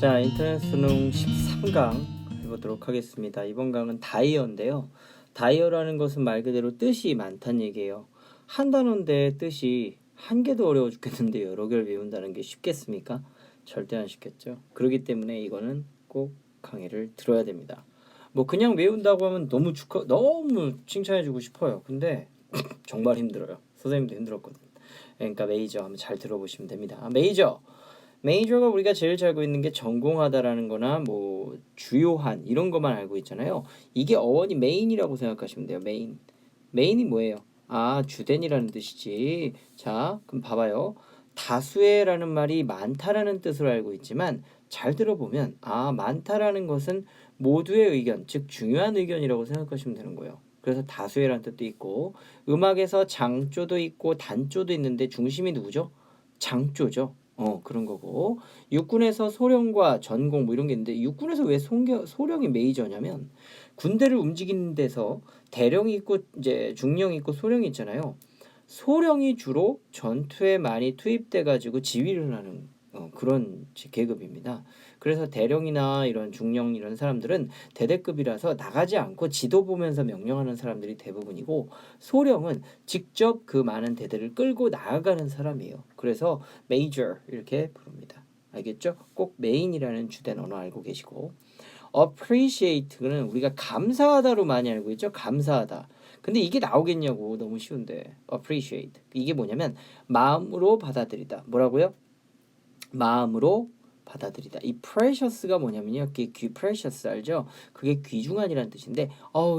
자, 인터넷 수능 13강 해보도록 하겠습니다. 이번 강은 다이어인데요. 다이어라는 것은 말 그대로 뜻이 많다는 얘기예요. 한 단어인데 뜻이 한 개도 어려워 죽겠는데 여러 개를 외운다는 게 쉽겠습니까? 절대 안 쉽겠죠. 그렇기 때문에 이거는 꼭 강의를 들어야 됩니다. 뭐 그냥 외운다고 하면 너무 칭찬해주고 싶어요. 근데 정말 힘들어요. 선생님도 힘들었거든. 그러니까 메이저 한번 잘 들어보시면 됩니다. 메이저가 우리가 제일 잘 알고 있는 게 전공하다라는 거나 뭐 주요한 이런 것만 알고 있잖아요. 이게 어원이 메인이라고 생각하시면 돼요. 메인이 뭐예요? 아, 주된이라는 뜻이지. 자, 그럼 봐봐요. 다수의라는 말이 많다라는 뜻으로 알고 있지만 잘 들어보면 많다라는 것은 모두의 의견, 즉 중요한 의견이라고 생각하시면 되는 거예요. 그래서 다수의라는 뜻도 있고 음악에서 장조도 있고 단조도 있는데 중심이 누구죠? 장조죠. 그런 거고. 육군에서 소령과 전공 뭐 이런 게 있는데 육군에서 왜 소령이 메이저냐면 군대를 움직이는 데서 대령이 있고 이제 중령이 있고 소령이 있잖아요. 소령이 주로 전투에 많이 투입돼 가지고 지휘를 하는 그런 계급입니다. 그래서 대령이나 이런 중령 이런 사람들은 대대급이라서 나가지 않고 지도 보면서 명령하는 사람들이 대부분이고 소령은 직접 그 많은 대대를 끌고 나아가는 사람이에요. 그래서 메이저 이렇게 부릅니다. 알겠죠? 꼭 메인이라는 주된 언어 알고 계시고 appreciate는 우리가 감사하다로 많이 알고 있죠. 감사하다. 근데 이게 나오겠냐고. 너무 쉬운데. appreciate. 이게 뭐냐면 마음으로 받아들이다. 뭐라고요? 마음으로 받아들이다. 이 precious가 뭐냐면요. precious 알죠? 그게 귀중한이라는 뜻인데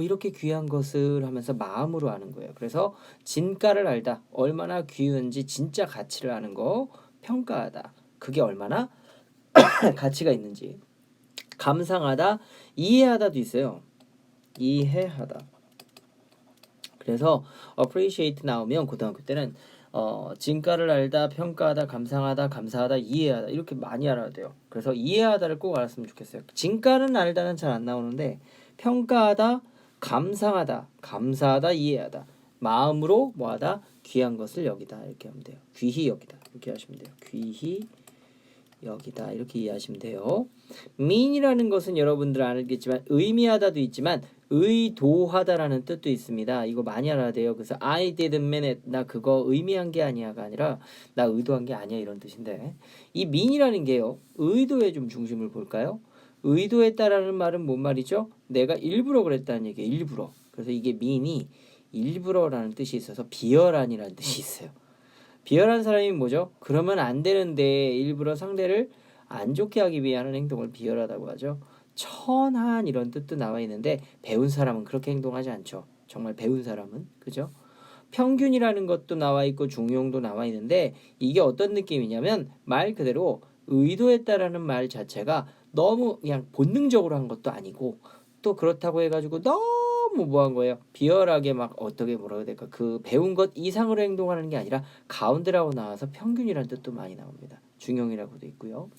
이렇게 귀한 것을 하면서 마음으로 아는 거예요. 그래서 진가를 알다. 얼마나 귀한지 진짜 가치를 아는 거 평가하다. 그게 얼마나 가치가 있는지. 감상하다, 이해하다도 있어요. 이해하다. 그래서 appreciate 나오면 고등학교 때는 진가를 알다, 평가하다, 감상하다, 감사하다, 이해하다 이렇게 많이 알아야 돼요. 그래서 이해하다를 꼭 알았으면 좋겠어요. 진가는 알다는 잘 안 나오는데 평가하다, 감상하다, 감사하다, 이해하다. 마음으로 뭐하다? 귀한 것을 여기다 이렇게 하면 돼요. 귀히 여기다 이렇게 하시면 돼요. 귀히 여기다 이렇게 이해하시면 돼요. mean이라는 것은 여러분들 알겠지만 의미하다도 있지만 의도하다라는 뜻도 있습니다. 이거 많이 알아야 돼요. 그래서 I didn't mean it. 나 그거 의미한 게 아니야가 아니라 나 의도한 게 아니야 이런 뜻인데 이 mean이라는 게요. 의도에 좀 중심을 볼까요? 의도했다라는 말은 뭔 말이죠? 내가 일부러 그랬다는 얘기예요. 일부러. 그래서 이게 mean이 일부러라는 뜻이 있어서 비열한이라는 뜻이 있어요. 비열한 사람이 뭐죠? 그러면 안 되는데 일부러 상대를 안 좋게 하기 위해 하는 행동을 비열하다고 하죠. 천한 이런 뜻도 나와 있는데 배운 사람은 그렇게 행동하지 않죠. 정말 배운 사람은 그죠? 평균이라는 것도 나와 있고 중용도 나와 있는데 이게 어떤 느낌이냐면 말 그대로 의도했다라는 말 자체가 너무 그냥 본능적으로 한 것도 아니고 또 그렇다고 해가지고 너무 뭐한 거예요. 비열하게 막 어떻게 뭐라고 해야 될까 그 배운 것 이상으로 행동하는 게 아니라 가운데라고 나와서 평균이라는 뜻도 많이 나옵니다. 중용이라고도 있고요.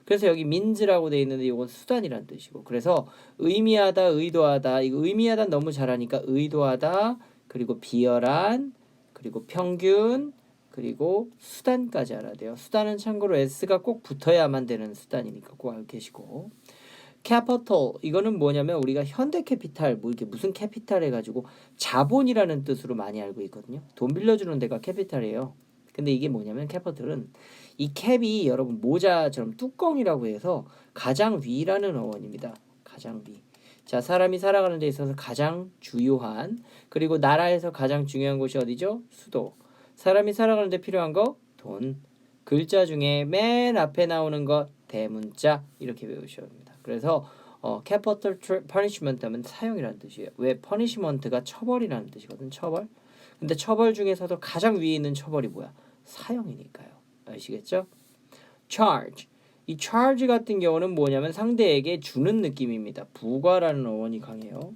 그래서 여기 민즈라고 돼 있는데 이건 수단이라는 뜻이고 그래서 의미하다 의도하다 이거 의미하다 너무 잘하니까 의도하다 그리고 비열한 그리고 평균 그리고 수단까지 알아야 돼요. 수단은 참고로 S가 꼭 붙어야만 되는 수단이니까 꼭 알고 계시고 캐피털 이거는 뭐냐면 우리가 현대캐피탈 뭐 이렇게 무슨 캐피탈 해가지고 자본이라는 뜻으로 많이 알고 있거든요. 돈 빌려주는 데가 캐피탈이에요. 근데 이게 뭐냐면 캐피털은 이 캡이 여러분 모자처럼 뚜껑이라고 해서 가장 위라는 어원입니다. 가장 위. 자, 사람이 살아가는 데 있어서 가장 주요한 그리고 나라에서 가장 중요한 곳이 어디죠? 수도. 사람이 살아가는 데 필요한 거 돈. 글자 중에 맨 앞에 나오는 것 대문자 이렇게 외우셔야 합니다. 그래서 capital punishment 하면 사형이라는 뜻이에요. 왜 punishment가 처벌이라는 뜻이거든. 처벌. 근데 처벌 중에서도 가장 위에 있는 처벌이 뭐야? 사형이니까요. 아시겠죠? charge. 이 charge 같은 경우는 뭐냐면 상대에게 주는 느낌입니다. 부과라는 어원이 강해요.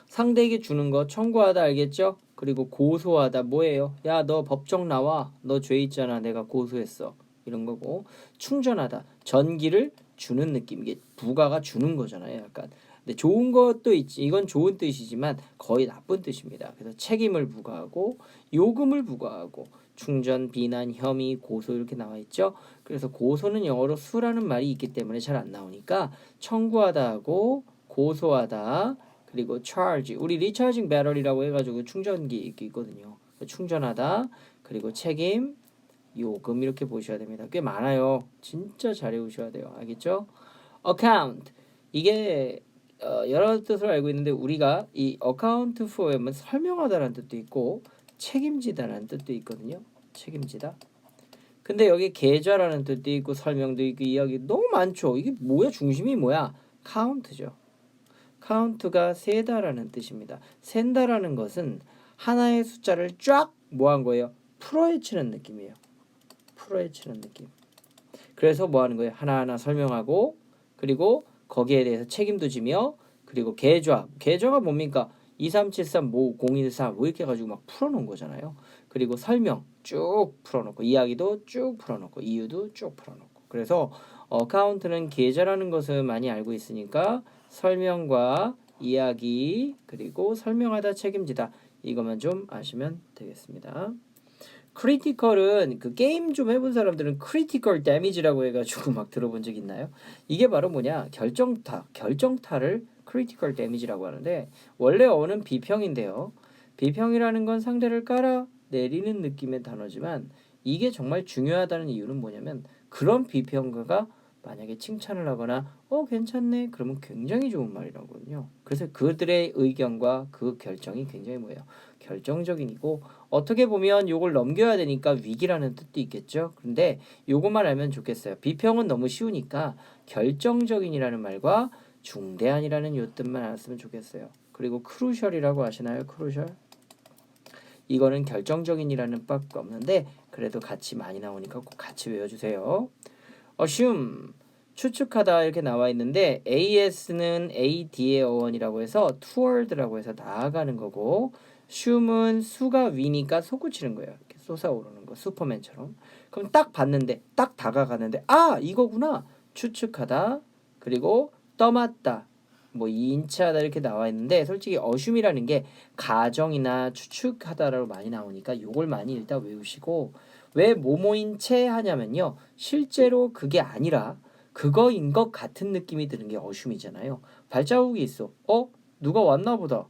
상대에게 주는 거 청구하다 알겠죠? 그리고 고소하다 뭐예요? 야, 너 법정 나와. 너 죄 있잖아. 내가 고소했어. 이런 거고 충전하다. 전기를 주는 느낌. 이게 부가가 주는 거잖아요. 약간. 근데 좋은 것도 있지. 이건 좋은 뜻이지만 거의 나쁜 뜻입니다. 그래서 책임을 부과하고 요금을 부과하고 충전, 비난, 혐의, 고소 이렇게 나와 있죠. 그래서 고소는 영어로 수라는 말이 있기 때문에 잘 안 나오니까 청구하다 하고 고소하다 그리고 charge 우리 리차징 배럴이라고 해가지고 충전기 이렇게 있거든요. 충전하다 그리고 책임 요금 이렇게 보셔야 됩니다. 꽤 많아요. 진짜 잘 외우셔야 돼요. 알겠죠? account 이게 여러 뜻으로 알고 있는데 우리가 이 account for은 설명하다라는 뜻도 있고 책임지다라는 뜻도 있거든요. 책임지다. 근데 여기 계좌라는 뜻도 있고 설명도 있고 이야기 너무 많죠. 이게 뭐야? 중심이 뭐야? count죠. count가 세다라는 뜻입니다. 센다라는 것은 하나의 숫자를 쫙 뭐 한 거예요? 풀어헤치는 느낌이에요. 풀어헤치는 느낌. 그래서 뭐 하는 거예요? 하나하나 설명하고 그리고 거기에 대해서 책임도 지며 그리고 계좌가 뭡니까? 2373 013 뭐 이렇게 해가지고 막 풀어놓은 거잖아요. 그리고 설명 쭉 풀어놓고 이야기도 쭉 풀어놓고 이유도 쭉 풀어놓고 그래서 어카운트는 계좌라는 것을 많이 알고 있으니까 설명과 이야기 그리고 설명하다 책임지다 이것만 좀 아시면 되겠습니다. 크리티컬은 그 게임 좀 해본 사람들은 크리티컬 데미지라고 해가지고 막 들어본 적 있나요? 이게 바로 뭐냐 결정타를 크리티컬 데미지라고 하는데 원래 어는 비평인데요. 비평이라는 건 상대를 깔아 내리는 느낌의 단어지만 이게 정말 중요하다는 이유는 뭐냐면 그런 비평가가 만약에 칭찬을 하거나 괜찮네 그러면 굉장히 좋은 말이라거든요. 그래서 그들의 의견과 그 결정이 굉장히 뭐예요? 결정적이고 어떻게 보면 요걸 넘겨야 되니까 위기라는 뜻도 있겠죠. 그런데 요것만 알면 좋겠어요. 비평은 너무 쉬우니까 결정적인이라는 말과 중대한이라는 요 뜻만 알았으면 좋겠어요. 그리고 크루셜이라고 아시나요? 크루셜? 이거는 결정적인이라는 밖에 없는데 그래도 같이 많이 나오니까 꼭 같이 외워주세요. assume 추측하다 이렇게 나와 있는데 as는 ad의 어원이라고 해서 toward라고 해서 나아가는 거고 assume은 수가 위니까 솟구치는 거예요. 이렇게 솟아오르는 거 슈퍼맨처럼. 그럼 딱 봤는데 딱 다가가는데 이거구나 추측하다 그리고 떠맡다 뭐 인치하다 이렇게 나와 있는데 솔직히 assume이라는 게 가정이나 추측하다라고 많이 나오니까 요걸 많이 일단 외우시고 왜 뭐뭐인 채 하냐면요. 실제로 그게 아니라 그거인 것 같은 느낌이 드는 게 어슌이잖아요. 발자국이 있어. 누가 왔나 보다.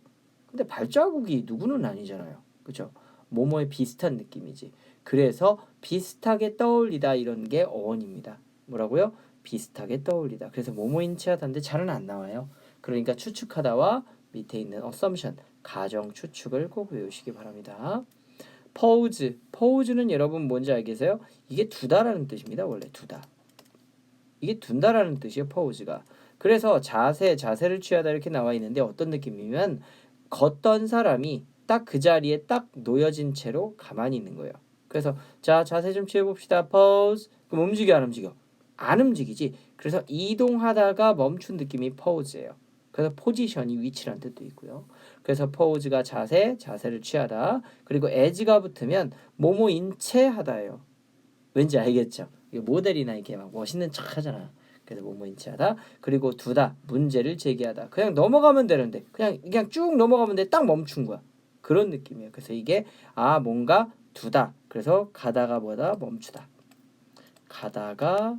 근데 발자국이 누구는 아니잖아요. 그죠? 뭐뭐에 비슷한 느낌이지. 그래서 비슷하게 떠올리다 이런 게 어원입니다. 뭐라고요? 비슷하게 떠올리다. 그래서 뭐뭐인 채 하다인데 잘은 안 나와요. 그러니까 추측하다와 밑에 있는 assumption, 가정 추측을 꼭 외우시기 바랍니다. pause는 여러분 뭔지 알겠어요? 이게 두다라는 뜻입니다. 원래 두다. 이게 둔다라는 뜻이에요. pause가. 그래서 자세를 취하다 이렇게 나와 있는데 어떤 느낌이면 걷던 사람이 딱 그 자리에 딱 놓여진 채로 가만히 있는 거예요. 그래서 자 자세 좀 취해봅시다. pause. 그럼 움직여 안 움직여? 안 움직이지. 그래서 이동하다가 멈춘 느낌이 pause예요. 그래서 포지션이 위치란 뜻도 있고요. 그래서 pose가 자세를 취하다. 그리고 as가 붙으면 뭐뭐인 채 하다예요. 왠지 알겠죠? 모델이나 이렇게 막 멋있는 척 하잖아. 그래서 뭐뭐인 채 하다. 그리고 두다. 문제를 제기하다. 그냥 넘어가면 되는데 그냥 쭉 넘어가면 돼. 딱 멈춘 거야. 그런 느낌이에요. 그래서 이게 뭔가 두다. 그래서 가다가 뭐다? 멈추다. 가다가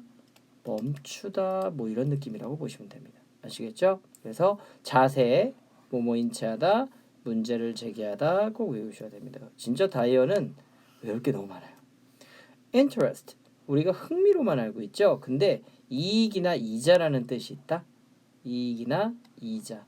멈추다 뭐 이런 느낌이라고 보시면 됩니다. 아시겠죠? 그래서 자세, 뭐뭐인 채 하다, 문제를 제기하다 꼭 외우셔야 됩니다. 진짜 다이어는 외울 게 너무 많아요. interest 우리가 흥미로만 알고 있죠. 근데 이익이나 이자라는 뜻이 있다. 이익이나 이자.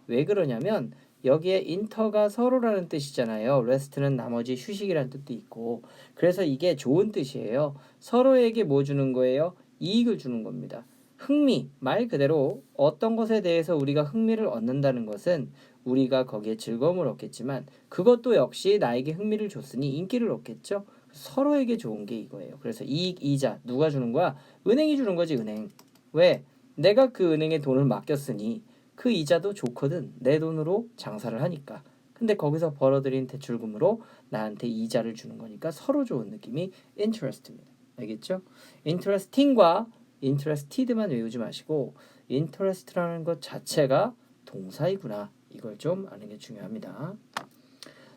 왜 그러냐면 여기에 inter가 서로라는 뜻이잖아요. rest는 나머지 휴식이라는 뜻도 있고 그래서 이게 좋은 뜻이에요. 서로에게 뭐 주는 거예요? 이익을 주는 겁니다. 흥미, 말 그대로 어떤 것에 대해서 우리가 흥미를 얻는다는 것은 우리가 거기에 즐거움을 얻겠지만 그것도 역시 나에게 흥미를 줬으니 인기를 얻겠죠. 서로에게 좋은 게 이거예요. 그래서 이익, 이자 누가 주는 거야? 은행이 주는 거지 은행. 왜? 내가 그 은행에 돈을 맡겼으니 그 이자도 좋거든. 내 돈으로 장사를 하니까. 근데 거기서 벌어들인 대출금으로 나한테 이자를 주는 거니까 서로 좋은 느낌이 interest입니다. 알겠죠? interesting과 interested만 외우지 마시고 interest라는 것 자체가 동사이구나. 이걸 좀 아는 게 중요합니다.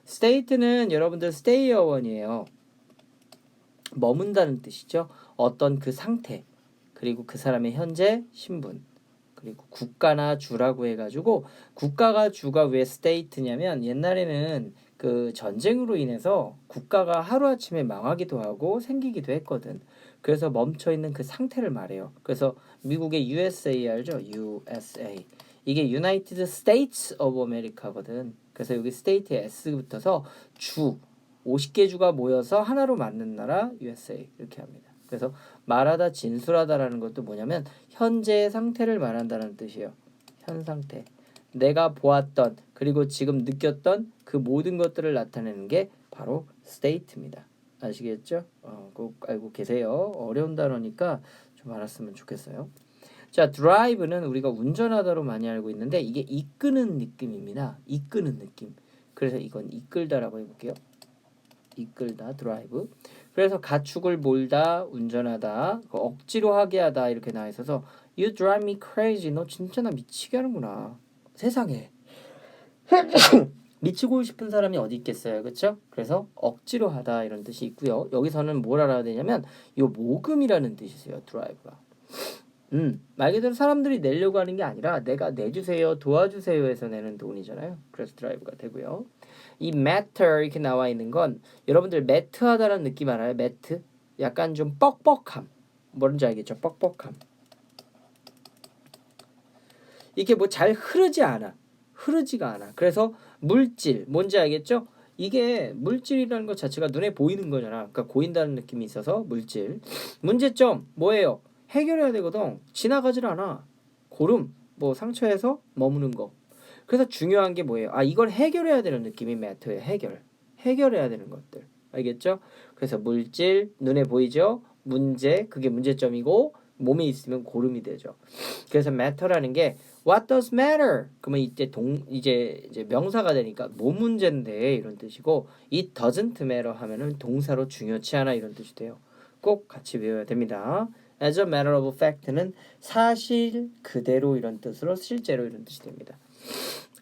state는 여러분들 stay 어원이에요. 머문다는 뜻이죠. 어떤 그 상태, 그리고 그 사람의 현재 신분, 그리고 국가나 주라고 해가지고 국가가 주가 왜 state냐면 옛날에는 그 전쟁으로 인해서 국가가 하루아침에 망하기도 하고 생기기도 했거든. 그래서 멈춰있는 그 상태를 말해요. 그래서 미국의 USA 알죠? USA. 이게 United States of America거든. 그래서 여기 state에 S 붙어서 주, 50개 주가 모여서 하나로 만든 나라 USA 이렇게 합니다. 그래서 말하다 진술하다라는 것도 뭐냐면 현재의 상태를 말한다는 뜻이에요. 현 상태. 내가 보았던 그리고 지금 느꼈던 그 모든 것들을 나타내는 게 바로 state입니다. 아시겠죠? 꼭 알고 계세요. 어려운 단어니까 좀 알았으면 좋겠어요. 자, drive는 우리가 운전하다로 많이 알고 있는데 이게 이끄는 느낌입니다. 이끄는 느낌. 그래서 이건 이끌다라고 해볼게요. 이끌다, drive. 그래서 가축을 몰다, 운전하다, 억지로 하게 하다 이렇게 나와 있어서 You drive me crazy. 너 진짜 나 미치게 하는구나. 세상에. 미치고 싶은 사람이 어디 있겠어요, 그렇죠? 그래서 억지로 하다 이런 뜻이 있고요. 여기서는 뭘 알아야 되냐면 요 모금이라는 뜻이 있어요, 드라이브가. 말 그대로 사람들이 내려고 하는 게 아니라 내가 내주세요, 도와주세요 해서 내는 돈이잖아요. 그래서 드라이브가 되고요. 이 matter 이렇게 나와 있는 건 여러분들 매트하다라는 느낌 알아요? 매트? 약간 좀 뻑뻑함. 뭔지 알겠죠? 뻑뻑함. 이게 뭐 잘 흐르지가 않아. 그래서 물질, 뭔지 알겠죠? 이게 물질이라는 것 자체가 눈에 보이는 거잖아. 그러니까 보인다는 느낌이 있어서 물질. 문제점 뭐예요? 해결해야 되거든. 지나가질 않아. 고름, 뭐 상처에서 머무는 거. 그래서 중요한 게 뭐예요? 이걸 해결해야 되는 느낌이 매트예요. 해결해야 되는 것들. 알겠죠? 그래서 물질, 눈에 보이죠? 문제, 그게 문제점이고 몸에 있으면 고름이 되죠. 그래서 matter라는 게 What does matter? 그러면 이제 명사가 되니까 뭐 문제인데 이런 뜻이고 It doesn't matter 하면은 동사로 중요치 않아 이런 뜻이 돼요. 꼭 같이 외워야 됩니다. As a matter of fact는 사실 그대로 이런 뜻으로 실제로 이런 뜻이 됩니다.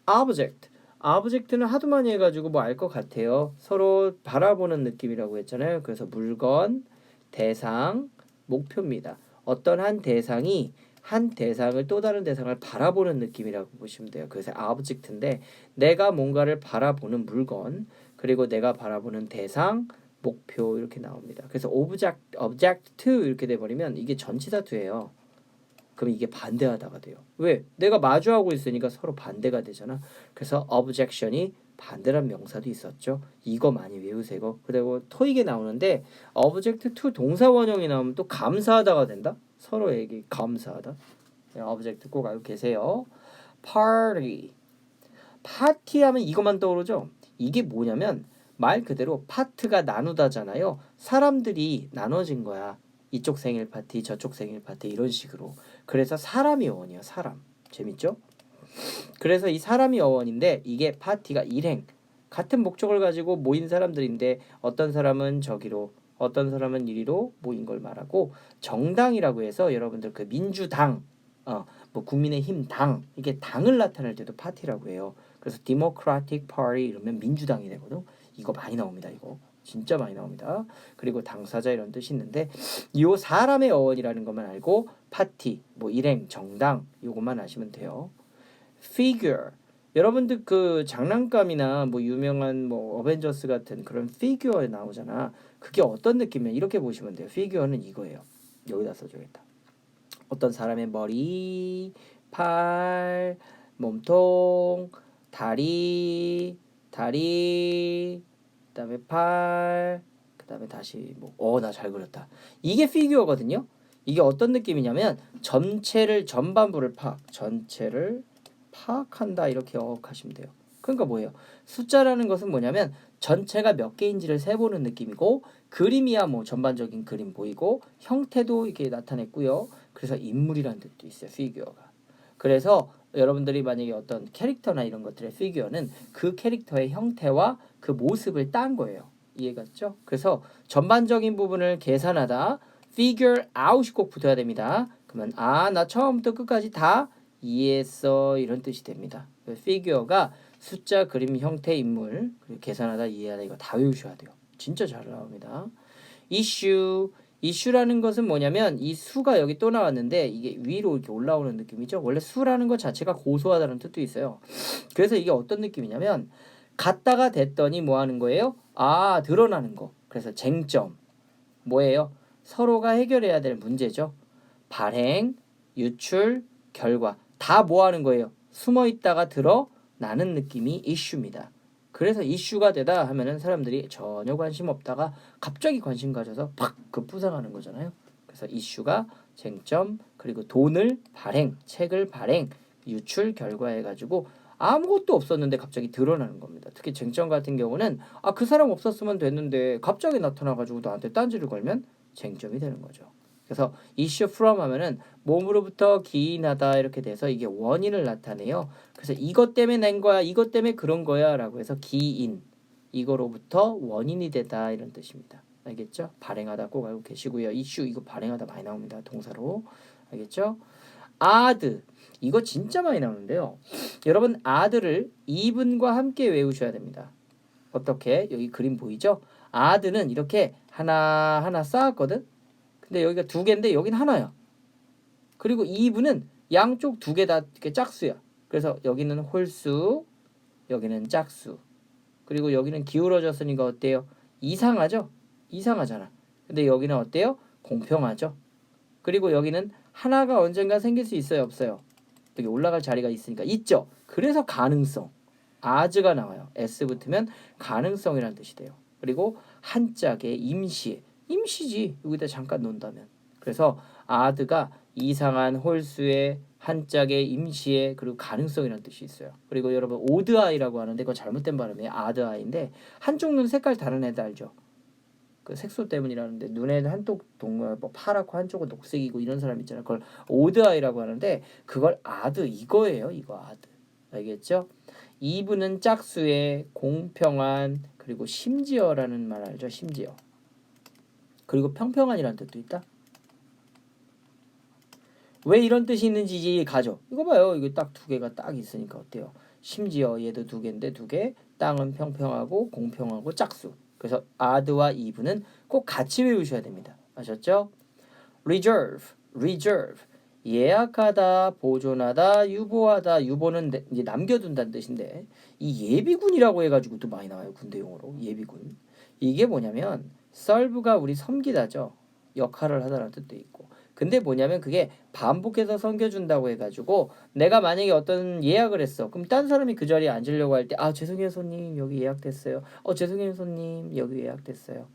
object는 하도 많이 해가지고 뭐 알 것 같아요. 서로 바라보는 느낌이라고 했잖아요. 그래서 물건, 대상, 목표입니다. 어떤 한 대상이 한 대상을 또 다른 대상을 바라보는 느낌이라고 보시면 돼요. 그래서 object인데 내가 뭔가를 바라보는 물건 그리고 내가 바라보는 대상 목표 이렇게 나옵니다. 그래서 object to 이렇게 돼버리면 이게 전치사투예요. 그럼 이게 반대하다가 돼요. 왜? 내가 마주하고 있으니까 서로 반대가 되잖아. 그래서 objection이 반대란 명사도 있었죠. 이거 많이 외우세요. 그리고 토익에 나오는데 object to 동사 원형이 나오면 또 감사하다가 된다. 서로에게 감사하다. object 꼭 알고 계세요. party. 파티하면 이것만 떠오르죠. 이게 뭐냐면 말 그대로 파트가 나누다잖아요. 사람들이 나눠진 거야. 이쪽 생일 파티, 저쪽 생일 파티 이런 식으로. 그래서 사람이 어원이에요. 사람. 재밌죠? 그래서 이 사람이 어원인데 이게 파티가 일행. 같은 목적을 가지고 모인 사람들인데 어떤 사람은 저기로 어떤 사람은 이리로 모인 걸 말하고 정당이라고 해서 여러분들 그 민주당 뭐 국민의힘 당 이게 당을 나타낼 때도 파티라고 해요. 그래서 Democratic Party 이러면 민주당이 되거든. 이거 많이 나옵니다. 이거 진짜 많이 나옵니다. 그리고 당사자 이런 뜻이 있는데 이 사람의 어원이라는 것만 알고 파티, 뭐 일행, 정당 요것만 아시면 돼요. Figure 여러분들 그 장난감이나 뭐 유명한 뭐 어벤져스 같은 그런 피규어에 나오잖아. 그게 어떤 느낌이냐 이렇게 보시면 돼요. 피규어는 이거예요. 여기다 써줘야겠다. 어떤 사람의 머리, 팔, 몸통, 다리, 그다음에 팔, 그다음에 다시 나 잘 그렸다. 이게 피규어거든요. 이게 어떤 느낌이냐면 전반부를 전체를 파악한다 이렇게 어학하시면 돼요. 그러니까 뭐예요? 숫자라는 것은 뭐냐면 전체가 몇 개인지를 세보는 느낌이고 그림이야 뭐 전반적인 그림 보이고 형태도 이렇게 나타냈고요. 그래서 인물이라는 뜻도 있어요. 피규어가. 그래서 여러분들이 만약에 어떤 캐릭터나 이런 것들의 피규어는 그 캐릭터의 형태와 그 모습을 딴 거예요. 이해갔죠? 그래서 전반적인 부분을 계산하다 figure out이 꼭 붙어야 됩니다. 그러면 나 처음부터 끝까지 다 이해했어 이런 뜻이 됩니다. 피규어가 숫자, 그림, 형태, 인물 그리고 계산하다 이해하다 이거 다 외우셔야 돼요. 진짜 잘 나옵니다. 이슈라는 것은 뭐냐면 이 수가 여기 또 나왔는데 이게 위로 이렇게 올라오는 느낌이죠. 원래 수라는 것 자체가 고소하다는 뜻도 있어요. 그래서 이게 어떤 느낌이냐면 갔다가 됐더니 뭐 하는 거예요? 드러나는 거. 그래서 쟁점. 뭐예요? 서로가 해결해야 될 문제죠. 발행, 유출, 결과. 다 뭐 하는 거예요? 숨어 있다가 드러나는 느낌이 이슈입니다. 그래서 이슈가 되다 하면은 사람들이 전혀 관심 없다가 갑자기 관심 가져서 팍 급부상하는 거잖아요. 그래서 이슈가 쟁점, 그리고 돈을 발행, 책을 발행, 유출, 결과 해가지고 아무것도 없었는데 갑자기 드러나는 겁니다. 특히 쟁점 같은 경우는 그 사람 없었으면 됐는데 갑자기 나타나가지고 나한테 딴지를 걸면 쟁점이 되는 거죠. 그래서 issue from 하면은 몸으로부터 기인하다 이렇게 돼서 이게 원인을 나타내요. 그래서 이것 때문에 낸 거야, 이것 때문에 그런 거야 라고 해서 기인, 이거로부터 원인이 되다 이런 뜻입니다. 알겠죠? 발행하다 꼭 알고 계시고요. issue 이거 발행하다 많이 나옵니다. 동사로. 알겠죠? add 이거 진짜 많이 나오는데요. 여러분 add를 even과 함께 외우셔야 됩니다. 어떻게? 여기 그림 보이죠? add는 이렇게 하나 쌓았거든. 근데 여기가 두 개인데 여긴 하나야. 그리고 even은 양쪽 두 개 다 이렇게 짝수야. 그래서 여기는 홀수, 여기는 짝수. 그리고 여기는 기울어졌으니까 어때요? 이상하죠? 이상하잖아. 근데 여기는 어때요? 공평하죠? 그리고 여기는 하나가 언젠가 생길 수 있어요, 없어요? 여기 올라갈 자리가 있으니까 있죠. 그래서 가능성. as가 나와요. s 붙으면 가능성이라는 뜻이 돼요. 그리고 한짝에 임시지. 여기다 잠깐 놓는다면. 그래서 add가 이상한 홀수의 한짝에 임시의 그리고 가능성이라는 뜻이 있어요. 그리고 여러분 odd eye라고 하는데 그거 잘못된 발음이에요. odd eye인데 한쪽 눈 색깔 다른 애들 알죠? 그 색소 때문이라는데 눈에는 한쪽 뭐 파랗고 한쪽은 녹색이고 이런 사람 있잖아요. 그걸 odd eye라고 하는데 그걸 add 이거예요. 이거 add. 알겠죠? even은 짝수의 공평한 그리고 심지어라는 말 알죠? 심지어. 그리고 평평한이라는 뜻도 있다. 왜 이런 뜻이 있는지 가죠. 이거 봐요. 이거 딱 두 개가 딱 있으니까 어때요? 심지어 얘도 두 개인데 두 개. 땅은 평평하고 공평하고 짝수. 그래서 add와 even은 꼭 같이 외우셔야 됩니다. 아셨죠? reserve. 예약하다, 보존하다, 유보하다. 유보는 이제 남겨둔다는 뜻인데 이 예비군이라고 해가지고 또 많이 나와요. 군대용어로 예비군. 이게 뭐냐면 serve가 우리 섬기다죠. 역할을 하다라는 뜻도 있고. 근데 뭐냐면 그게 반복해서 섬겨준다고 해가지고 내가 만약에 어떤 예약을 했어. 그럼 딴 사람이 그 자리에 앉으려고 할 때 죄송해요 손님 여기 예약됐어요. 죄송해요 손님 여기 예약됐어요.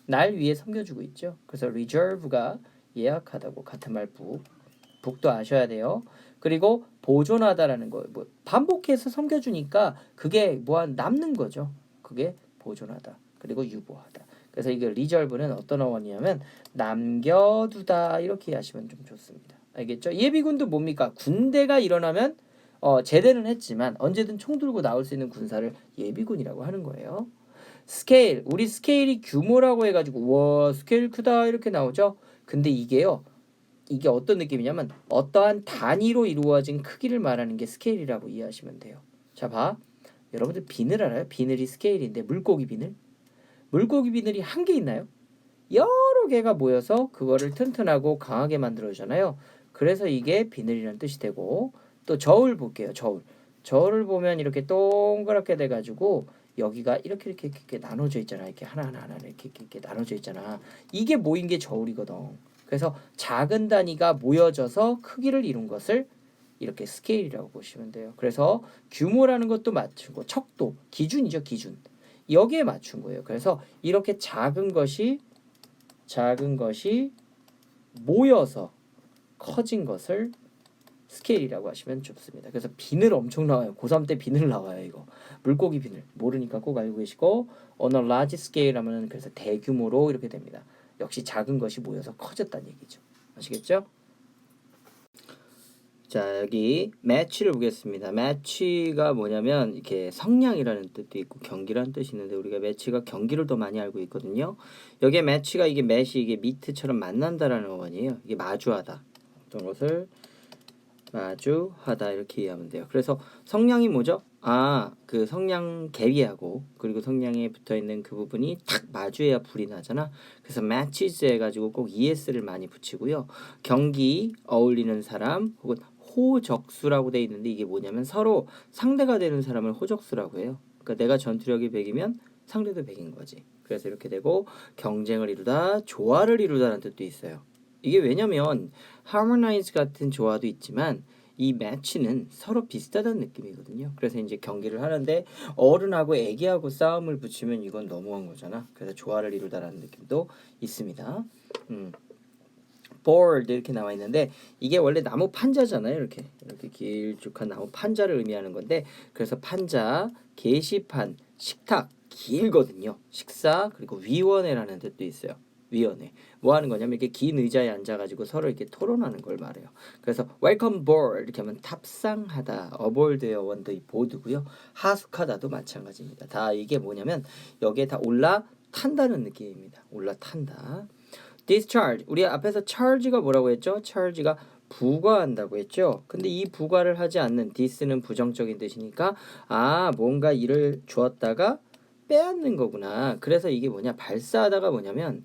날 위해 섬겨주고 있죠. 그래서 reserve가 예약하다고 같은 말 북도 아셔야 돼요. 그리고 보존하다라는 거 뭐 반복해서 섬겨주니까 그게 뭐한 남는 거죠. 그게 보존하다. 그리고 유보하다. 그래서 이게 reserve는 어떤 어원이냐면 남겨두다 이렇게 하시면 좀 좋습니다. 알겠죠? 예비군도 뭡니까? 군대가 일어나면 제대는 했지만 언제든 총 들고 나올 수 있는 군사를 예비군이라고 하는 거예요. 스케일, 우리 스케일이 규모라고 해가지고 와 스케일 크다 이렇게 나오죠. 근데 이게 어떤 느낌이냐면 어떠한 단위로 이루어진 크기를 말하는 게 스케일이라고 이해하시면 돼요. 자 봐. 여러분들 비늘 알아요? 비늘이 스케일인데 물고기 비늘? 물고기 비늘이 한 개 있나요? 여러 개가 모여서 그거를 튼튼하고 강하게 만들어주잖아요. 그래서 이게 비늘이라는 뜻이 되고 또 저울 볼게요. 저울을 보면 이렇게 동그랗게 돼가지고 여기가 이렇게 나눠져 있잖아. 이렇게 하나하나 이렇게 나눠져 있잖아. 이게 모인 게 저울이거든. 그래서 작은 단위가 모여져서 크기를 이룬 것을 이렇게 스케일이라고 보시면 돼요. 그래서 규모라는 것도 맞추고 척도, 기준이죠. 기준. 여기에 맞춘 거예요. 그래서 이렇게 작은 것이 모여서 커진 것을 스케일이라고 하시면 좋습니다. 그래서 비늘 엄청 나와요. 고3 때 비늘 나와요. 이거 물고기 비늘 모르니까 꼭 알고 계시고 on a large scale 하면 그래서 대규모로 이렇게 됩니다. 역시 작은 것이 모여서 커졌다는 얘기죠. 아시겠죠? 자 여기 match를 보겠습니다. match가 뭐냐면 이렇게 성량이라는 뜻도 있고 경기라는 뜻이 있는데 우리가 match가 경기를 더 많이 알고 있거든요. 여기에 match가 이게 mat이 이게 meet처럼 만난다라는 어원이에요. 이게 마주하다 어떤 것을 마주하다 이렇게 이해하면 돼요. 그래서 성량이 뭐죠? 그 성량 개비하고 그리고 성량에 붙어 있는 그 부분이 탁 마주해야 불이 나잖아. 그래서 matches 해가지고 꼭 es를 많이 붙이고요. 경기 어울리는 사람 혹은 호적수라고 돼 있는데 이게 뭐냐면 서로 상대가 되는 사람을 호적수라고 해요. 그러니까 내가 전투력이 100이면 상대도 100인 거지. 그래서 이렇게 되고 경쟁을 이루다, 조화를 이루다라는 뜻도 있어요. 이게 왜냐면 harmonize 같은 조화도 있지만 이 match는 서로 비슷하다는 느낌이거든요. 그래서 이제 경기를 하는데 어른하고 애기하고 싸움을 붙이면 이건 너무한 거잖아. 그래서 조화를 이루다라는 느낌도 있습니다. board 이렇게 나와 있는데 이게 원래 나무 판자잖아요. 이렇게 길쭉한 나무 판자를 의미하는 건데 그래서 판자, 게시판, 식탁 길거든요. 식사 그리고 위원회라는 뜻도 있어요. 위원회 뭐 하는 거냐면 이렇게 긴 의자에 앉아가지고 서로 이렇게 토론하는 걸 말해요. 그래서 welcome board 이렇게 하면 탑상하다, aboard의 어원도 이 보드고요. 하숙하다도 마찬가지입니다. 다 이게 뭐냐면 여기에 다 올라탄다는 느낌입니다. 올라탄다. discharge 우리 앞에서 charge가 뭐라고 했죠? charge가 부과한다고 했죠. 근데 이 부과를 하지 않는 dis는 부정적인 뜻이니까 뭔가 일을 주었다가 빼앗는 거구나. 그래서 이게 뭐냐 발사하다가 뭐냐면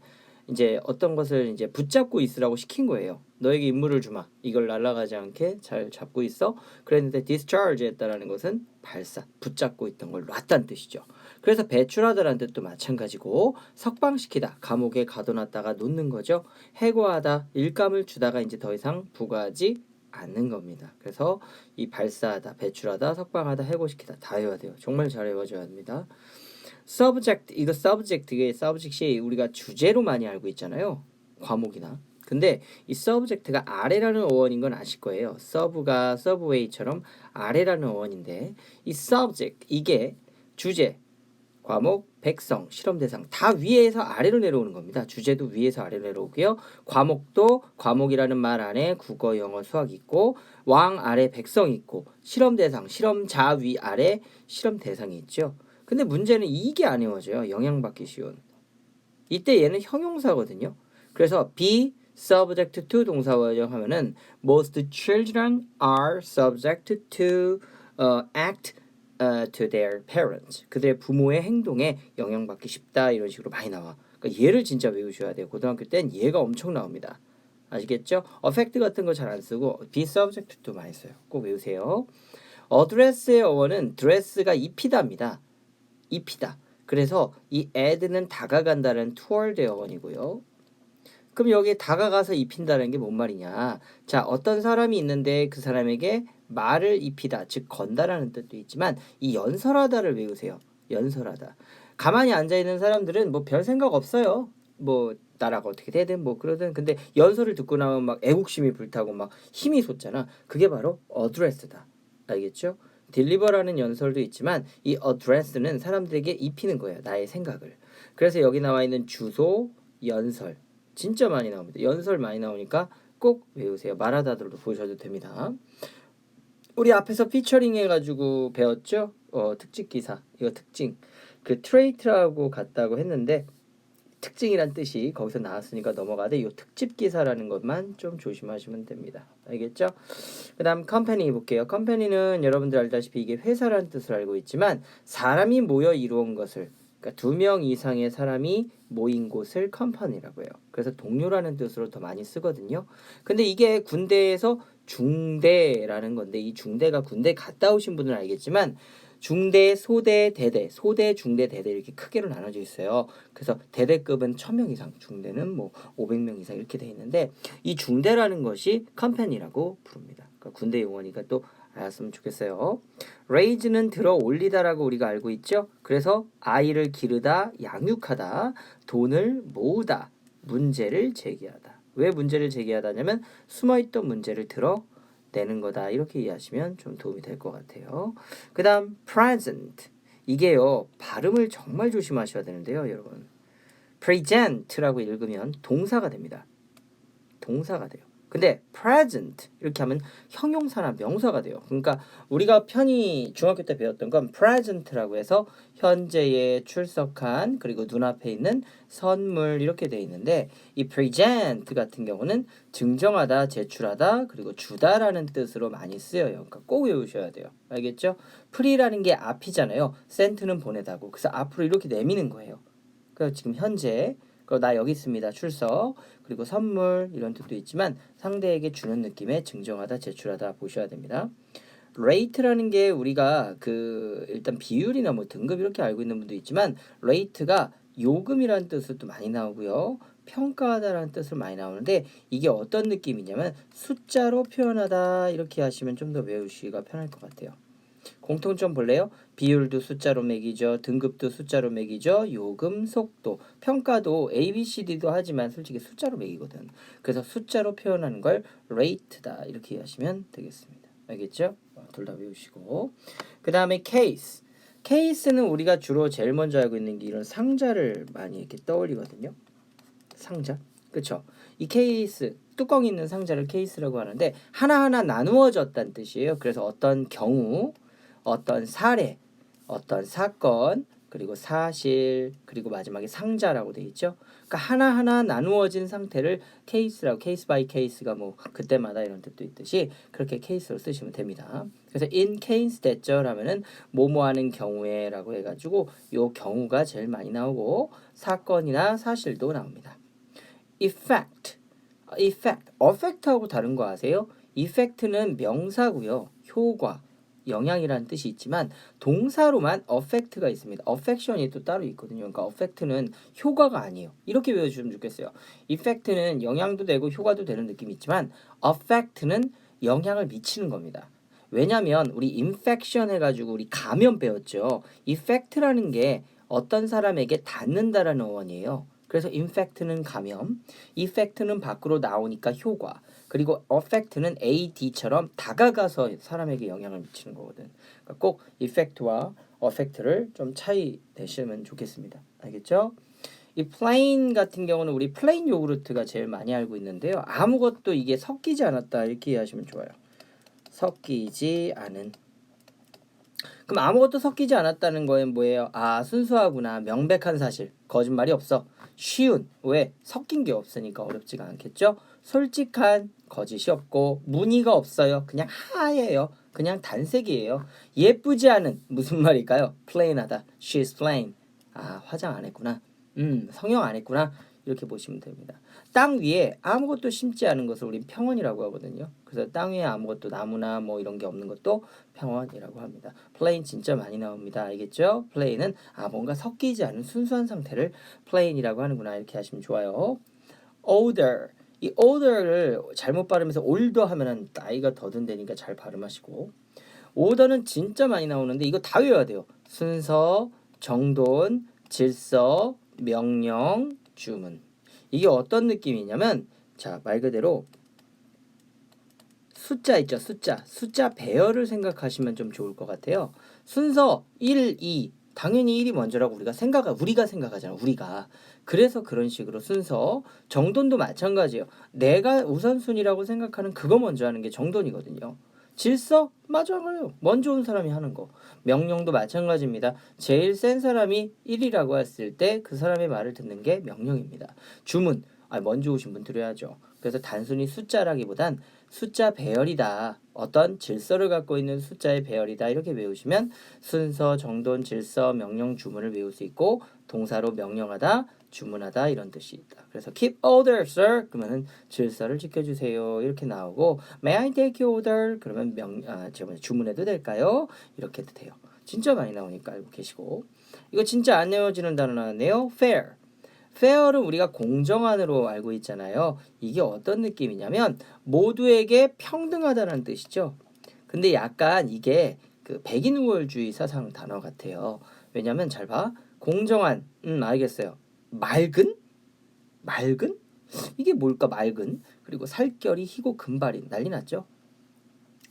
이제 어떤 것을 이제 붙잡고 있으라고 시킨 거예요. 너에게 임무를 주마. 이걸 날아가지 않게 잘 잡고 있어. 그랬는데 discharge 했다라는 것은 발사, 붙잡고 있던 걸 놨다는 뜻이죠. 그래서 배출하다라는 뜻도 마찬가지고 석방시키다, 감옥에 가둬놨다가 놓는 거죠. 해고하다, 일감을 주다가 이제 더 이상 부과하지 않는 겁니다. 그래서 이 발사하다, 배출하다, 석방하다, 해고시키다 다 외워야 돼요. 정말 잘 외워줘야 합니다. subject 이거 subject의 subject이 우리가 주제로 많이 알고 있잖아요. 과목이나. 근데 이 subject가 아래라는 어원인 건 아실 거예요. sub가 subway처럼 아래라는 어원인데 이 subject 이게 주제, 과목, 백성, 실험 대상 다 위에서 아래로 내려오는 겁니다. 주제도 위에서 아래로 내려오고요. 과목도 과목이라는 말 안에 국어, 영어, 수학 있고 왕 아래 백성 있고 실험 대상, 실험자 위 아래 실험 대상이 있죠. 근데 문제는 이게 안 외워져요. 영향받기 쉬운. 이때 얘는 형용사거든요. 그래서 be subject to 동사원형 하면은 most children are subject to act to their parents. 그들의 부모의 행동에 영향받기 쉽다 이런 식으로 많이 나와. 그러니까 얘를 진짜 외우셔야 돼요. 고등학교 땐 얘가 엄청 나옵니다. 아시겠죠? affect 같은 거 잘 안 쓰고 be subject to 많이 써요. 꼭 외우세요. address의 어원은 dress가 입히다입니다. 입히다. 그래서 이 add는 다가간다는 toward의 어원이고요. 그럼 여기에 다가가서 입힌다는 게 뭔 말이냐? 자, 어떤 사람이 있는데 그 사람에게 말을 입히다, 즉 건다라는 뜻도 있지만 이 연설하다를 외우세요. 연설하다. 가만히 앉아 있는 사람들은 뭐 별 생각 없어요. 뭐 나라가 어떻게 되든 뭐 그러든 근데 연설을 듣고 나면 막 애국심이 불타고 막 힘이 솟잖아. 그게 바로 어드레스다. 알겠죠? 딜리버라는 연설도 있지만 이 어드레스는 사람들에게 입히는 거예요. 나의 생각을. 그래서 여기 나와 있는 주소, 연설 진짜 많이 나옵니다. 연설 많이 나오니까 꼭 외우세요. 말하다들도 보셔도 됩니다. 우리 앞에서 피처링 해가지고 배웠죠? 특집 기사 이거 특징 그 트레이트라고 같다고 했는데 특징이란 뜻이 거기서 나왔으니까 넘어가되 이 특집 기사라는 것만 좀 조심하시면 됩니다. 알겠죠? 그 다음 컴퍼니 볼게요. 컴퍼니는 여러분들 알다시피 이게 회사라는 뜻을 알고 있지만 사람이 모여 이루은 것을 그러니까 2명 이상의 사람이 모인 곳을 컴퍼니라고 해요. 그래서 동료라는 뜻으로 더 많이 쓰거든요. 근데 이게 군대에서 중대라는 건데 이 중대가 군대 갔다 오신 분은 알겠지만 중대, 소대, 대대, 소대, 중대, 대대 이렇게 크게로 나눠져 있어요. 그래서 대대급은 1000명 이상, 중대는 뭐 500명 이상 이렇게 돼 있는데 이 중대라는 것이 컴퍼니라고 부릅니다. 그러니까 군대 용어니까 또 알았으면 좋겠어요. raise는 들어 올리다라고 우리가 알고 있죠. 그래서 아이를 기르다, 양육하다, 돈을 모으다, 문제를 제기하다. 왜 문제를 제기하다냐면 숨어있던 문제를 들어 내는 거다. 이렇게 이해하시면 좀 도움이 될 것 같아요. 그 다음 present 이게요 발음을 정말 조심하셔야 되는데요 여러분 present라고 읽으면 동사가 됩니다. 동사가 돼요. 근데 present 이렇게 하면 형용사나 명사가 돼요. 그러니까 우리가 편히 중학교 때 배웠던 건 present라고 해서 현재에 출석한 그리고 눈앞에 있는 선물 이렇게 돼 있는데 이 present 같은 경우는 증정하다, 제출하다 그리고 주다라는 뜻으로 많이 쓰여요. 그러니까 꼭 외우셔야 돼요. 알겠죠? pre라는 게 앞이잖아요. sent는 보내다고. 그래서 앞으로 이렇게 내미는 거예요. 그래서 지금 현재 그리고 나 여기 있습니다. 출석 그리고 선물 이런 뜻도 있지만 상대에게 주는 느낌의 증정하다 제출하다 보셔야 됩니다. rate라는 게 우리가 그 일단 비율이나 뭐 등급 이렇게 알고 있는 분도 있지만 rate가 요금이라는 뜻으로 또 많이 나오고요. 평가하다라는 뜻으로 많이 나오는데 이게 어떤 느낌이냐면 숫자로 표현하다 이렇게 하시면 좀 더 외우시기가 편할 것 같아요. 공통점 볼래요? 비율도 숫자로 매기죠. 등급도 숫자로 매기죠. 요금, 속도, 평가도 A, B, C, D도 하지만 솔직히 숫자로 매기거든. 그래서 숫자로 표현하는 걸 rate다 이렇게 이해하시면 되겠습니다. 알겠죠? 둘 다 외우시고 그 다음에 case. case는 우리가 주로 제일 먼저 알고 있는 게 이런 상자를 많이 이렇게 떠올리거든요. 상자, 그쵸? 이 케이스, 뚜껑 있는 상자를 케이스라고 하는데 하나하나 나누어졌다는 뜻이에요. 그래서 어떤 경우, 어떤 사례, 어떤 사건, 그리고 사실, 그리고 마지막에 상자라고 돼 있죠. 그러니까 하나하나 나누어진 상태를 케이스라고, 케이스 바이 케이스가 뭐 그때마다 이런 뜻도 있듯이 그렇게 케이스로 쓰시면 됩니다. 그래서 in case 됐죠 라면은 뭐뭐 하는 경우에라고 해가지고 요 경우가 제일 많이 나오고 사건이나 사실도 나옵니다. effect, effect하고 다른 거 아세요? effect는 명사고요. 효과, 영향이라는 뜻이 있지만 동사로만 affect가 있습니다. affection이 또 따로 있거든요. 그러니까 affect는 효과가 아니에요. 이렇게 외워주시면 좋겠어요. effect는 영향도 되고 효과도 되는 느낌이 있지만 affect는 영향을 미치는 겁니다. 왜냐면 우리 infection 해가지고 우리 감염 배웠죠. effect라는 게 어떤 사람에게 닿는다라는 어원이에요. 그래서 infect는 감염, effect는 밖으로 나오니까 효과, 그리고 affect는 AD처럼 다가가서 사람에게 영향을 미치는 거거든. 그러니까 꼭 effect와 affect를 좀 차이 내시면 좋겠습니다. 알겠죠? 이 plain 같은 경우는 우리 플레인 요구르트가 제일 많이 알고 있는데요. 아무것도 이게 섞이지 않았다 이렇게 이해하시면 좋아요. 섞이지 않은. 그럼 아무것도 섞이지 않았다는 거는 뭐예요? 아, 순수하구나. 명백한 사실. 거짓말이 없어. 쉬운. 왜? 섞인 게 없으니까 어렵지가 않겠죠? 솔직한. 거짓이 없고 무늬가 없어요. 그냥 하얘요. 그냥 단색이에요. 예쁘지 않은. 무슨 말일까요? plain하다. She's plain. 아, 화장 안 했구나. 성형 안 했구나. 이렇게 보시면 됩니다. 땅 위에 아무것도 심지 않은 것을 우린 평원이라고 하거든요. 그래서 땅 위에 아무것도 나무나 뭐 이런 게 없는 것도 평원이라고 합니다. plain 진짜 많이 나옵니다. 알겠죠? plain은 뭔가 섞이지 않은 순수한 상태를 plain이라고 하는구나 이렇게 하시면 좋아요. older. 이 older를 잘못 발음해서 older 하면은 나이가 더 든다니까 잘 발음하시고 order는 진짜 많이 나오는데 이거 다 외워야 돼요. 순서, 정돈, 질서, 명령, 주문. 이게 어떤 느낌이냐면 자, 말 그대로 숫자 있죠. 숫자 배열을 생각하시면 좀 좋을 것 같아요. 순서 1, 2 당연히 1이 먼저라고 우리가 생각하잖아. 우리가. 그래서 그런 식으로 순서, 정돈도 마찬가지예요. 내가 우선순위라고 생각하는 그거 먼저 하는 게 정돈이거든요. 질서? 맞아요. 먼저 온 사람이 하는 거. 명령도 마찬가지입니다. 제일 센 사람이 1이라고 했을 때 그 사람의 말을 듣는 게 명령입니다. 주문. 먼저 오신 분 들어야죠. 그래서 단순히 숫자라기보단 숫자 배열이다. 어떤 질서를 갖고 있는 숫자의 배열이다. 이렇게 외우시면 순서, 정돈, 질서, 명령, 주문을 외울 수 있고 동사로 명령하다, 주문하다 이런 뜻이 있다. 그래서 keep order, sir. 그러면은 질서를 지켜주세요. 이렇게 나오고 may I take your order? 그러면 주문해도 될까요? 이렇게 해도 돼요. 진짜 많이 나오니까 알고 계시고 이거 진짜 안 외워지는 단어 나왔네요. fair. fair은 우리가 공정한으로 알고 있잖아요. 이게 어떤 느낌이냐면 모두에게 평등하다는 뜻이죠. 근데 약간 이게 그 백인 우월주의 사상 단어 같아요. 왜냐면 잘 봐. 공정한. 알겠어요. 맑은? 맑은? 이게 뭘까 맑은? 그리고 살결이 희고 금발인. 난리 났죠?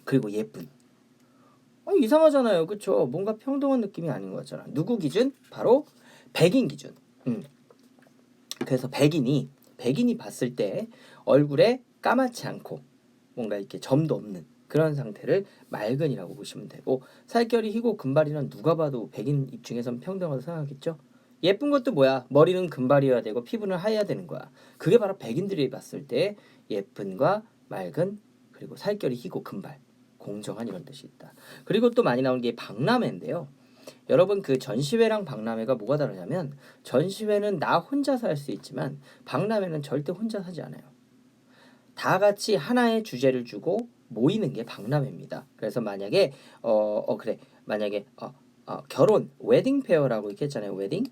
그리고 예쁜. 이상하잖아요. 그쵸? 뭔가 평등한 느낌이 아닌 것 같잖아. 누구 기준? 바로 백인 기준. 그래서 백인이 봤을 때 얼굴에 까맣지 않고 뭔가 이렇게 점도 없는 그런 상태를 맑은이라고 보시면 되고, 살결이 희고 금발이는 누가 봐도 백인 입중에선 평등하다고 생각하겠죠. 예쁜 것도 뭐야? 머리는 금발이어야 되고 피부는 하얘야 되는 거야. 그게 바로 백인들이 봤을 때 예쁜과 맑은, 그리고 살결이 희고 금발, 공정한, 이런 뜻이 있다. 그리고 또 많이 나오는 게 박람회인데요. 여러분, 그 전시회랑 박람회가 뭐가 다르냐면, 전시회는 나 혼자서 할 수 있지만 박람회는 절대 혼자 하지 않아요. 다 같이 하나의 주제를 주고 모이는 게 박람회입니다. 그래서 만약에 만약에 결혼 웨딩 페어라고 이렇게 했잖아요. 웨딩.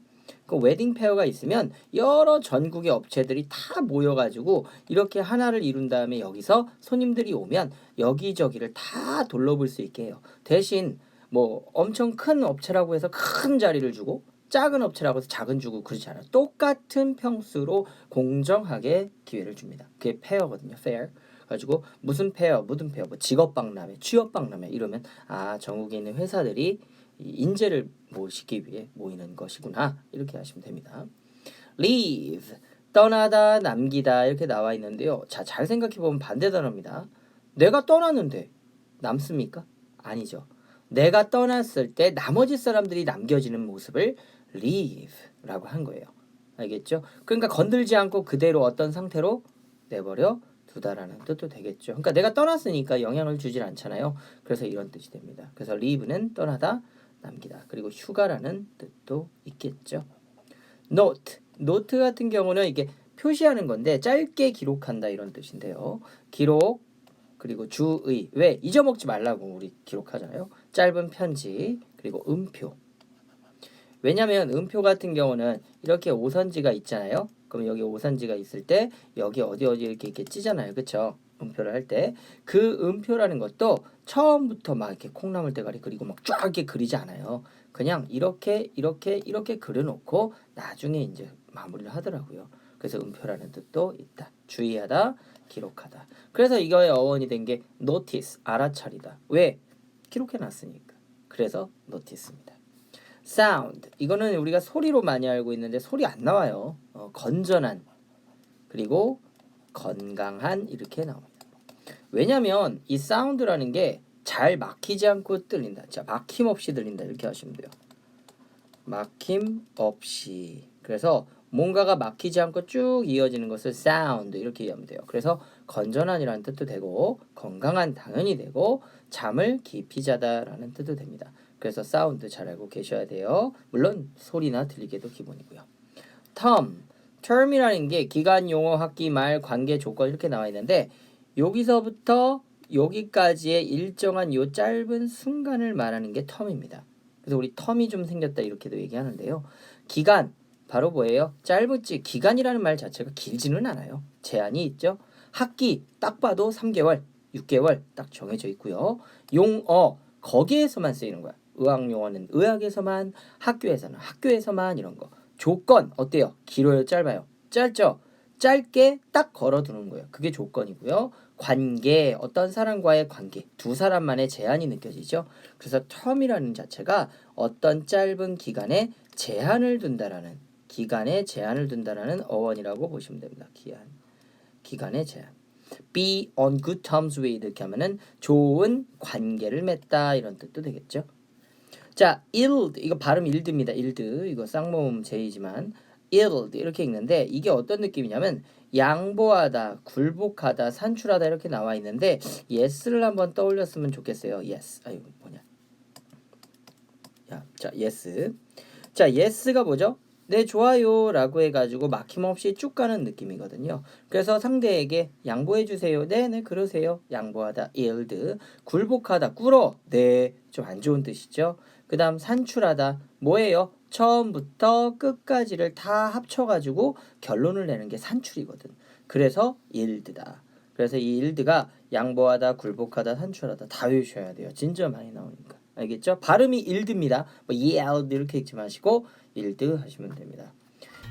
그 웨딩 페어가 있으면 여러 전국의 업체들이 다 모여가지고 이렇게 하나를 이룬 다음에 여기서 손님들이 오면 여기저기를 다 둘러볼 수 있게 해요. 대신 뭐 엄청 큰 업체라고 해서 큰 자리를 주고 작은 업체라고 해서 작은 주고 그렇지 않아요. 똑같은 평수로 공정하게 기회를 줍니다. 그게 페어거든요. 페어. 가지고 무슨 페어, 뭐 직업박람회, 취업박람회 이러면 전국에 있는 회사들이 인재를 모시기 위해 모이는 것이구나, 이렇게 하시면 됩니다. leave, 떠나다, 남기다 이렇게 나와 있는데요. 자, 잘 생각해 보면 반대 단어입니다. 내가 떠났는데 남습니까? 아니죠. 내가 떠났을 때 나머지 사람들이 남겨지는 모습을 leave라고 한 거예요. 알겠죠? 그러니까 건들지 않고 그대로 어떤 상태로 내버려 두다라는 뜻도 되겠죠. 그러니까 내가 떠났으니까 영향을 주질 않잖아요. 그래서 이런 뜻이 됩니다. 그래서 leave는 떠나다, 남기다. 그리고 휴가라는 뜻도 있겠죠. note, note 같은 경우는 이게 표시하는 건데 짧게 기록한다 이런 뜻인데요. 기록, 그리고 주의. 왜? 잊어먹지 말라고 우리 기록하잖아요. 짧은 편지, 그리고 음표. 왜냐면 음표 같은 경우는 이렇게 오선지가 있잖아요. 그럼 여기 오선지가 있을 때 여기 어디 이렇게 찌잖아요. 그쵸? 음표를 할 때 그 음표라는 것도 처음부터 막 이렇게 콩나물 대가리 그리고 막 쫙 이렇게 그리지 않아요. 그냥 이렇게 그려놓고 나중에 이제 마무리를 하더라고요. 그래서 음표라는 뜻도 있다. 주의하다, 기록하다. 그래서 이거의 어원이 된 게 notice, 알아차리다. 왜? 기록해놨으니까. 그래서 notice입니다. sound, 이거는 우리가 소리로 많이 알고 있는데 소리 안 나와요. 건전한, 그리고 건강한 이렇게 나옵니다. 왜냐면 이 사운드라는 게 잘 막히지 않고 들린다. 자, 막힘없이 들린다 이렇게 하시면 돼요. 막힘없이. 그래서 뭔가가 막히지 않고 쭉 이어지는 것을 사운드 이렇게 이해하면 돼요. 그래서 건전한이라는 뜻도 되고 건강한 당연히 되고 잠을 깊이 자다라는 뜻도 됩니다. 그래서 사운드 잘 알고 계셔야 돼요. 물론 소리나 들리게도 기본이고요. term이라는 게 기간, 용어, 학기, 말, 관계, 조건 이렇게 나와 있는데 여기서부터 여기까지의 일정한 요 짧은 순간을 말하는 게 term입니다. 그래서 우리 텀이 좀 생겼다 이렇게도 얘기하는데요. 기간 바로 뭐예요? 짧을지 기간이라는 말 자체가 길지는 않아요. 제한이 있죠. 학기 딱 봐도 3개월, 6개월 딱 정해져 있고요. 용어 거기에서만 쓰이는 거야. 의학용어는 의학에서만, 학교에서는 학교에서만 이런 거. 조건 어때요? 길어요? 짧아요? 짧죠? 짧게 딱 걸어두는 거예요. 그게 조건이고요. 관계, 어떤 사람과의 관계, 두 사람만의 제한이 느껴지죠. 그래서 term이라는 자체가 어떤 짧은 기간에 제한을 둔다라는 어원이라고 보시면 됩니다. 기간의 제한. Be on good terms with 이렇게 하면은 좋은 관계를 맺다 이런 뜻도 되겠죠. 자, yield 이거 발음 일드입니다. yield 이거 쌍모음 제이지만 yield 이렇게 읽는데 이게 어떤 느낌이냐면 양보하다, 굴복하다, 산출하다 이렇게 나와 있는데 yes를 한번 떠올렸으면 좋겠어요. yes. 자, yes. 자, yes가 뭐죠? 네, 좋아요 라고 해가지고 막힘없이 쭉 가는 느낌이거든요. 그래서 상대에게 양보해 주세요. 네, 그러세요. 양보하다, yield. 굴복하다, 꿇어. 네, 좀 안 좋은 뜻이죠. 그 다음 산출하다, 뭐예요? 처음부터 끝까지를 다 합쳐가지고 결론을 내는 게 산출이거든. 그래서 yield다. 그래서 이 yield가 양보하다, 굴복하다, 산출하다 다 외우셔야 돼요. 진짜 많이 나오니까. 알겠죠? 발음이 yield입니다. 뭐 yield 이렇게 읽지 마시고 yield 하시면 됩니다.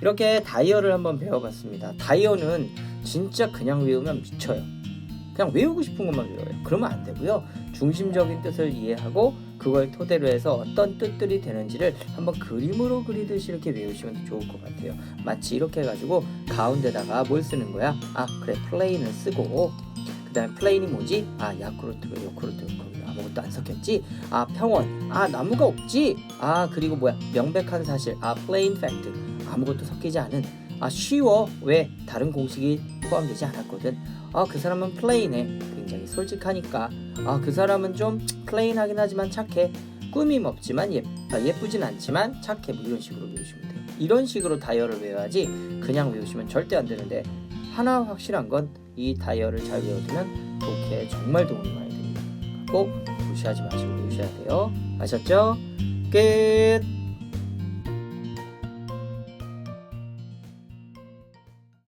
이렇게 다이어를 한번 배워봤습니다. 다이어는 진짜 그냥 외우면 미쳐요. 그냥 외우고 싶은 것만 외워요. 그러면 안 되고요. 중심적인 뜻을 이해하고 그걸 토대로 해서 어떤 뜻들이 되는지를 한번 그림으로 그리듯이 이렇게 외우시면 좋을 것 같아요. 마치 이렇게 해가지고 가운데다가 뭘 쓰는 거야? 아 그래 플레인을 쓰고 그 다음에 플레인이 뭐지? 아 야쿠르트가 요구르트 아무것도 안 섞였지? 아 평원 아 나무가 없지? 아 그리고 뭐야 명백한 사실 아 plain fact 아무것도 섞이지 않은 아 쉬워 왜 다른 공식이 포함되지 않았거든. 아 그 사람은 플레인해 굉장히 솔직하니까. 아 그 사람은 좀 플레인하긴 하지만 착해 꾸밈 없지만 예쁘진 않지만 착해. 뭐 이런 식으로 외우시면 돼요. 이런 식으로 다이어를 외워야지 그냥 외우시면 절대 안 되는데 하나 확실한 건 이 다이어를 잘 외워두면 독해에 정말 도움이 많이 됩니다. 꼭 무시하지 마시고 외우셔야 돼요. 아셨죠? 끝.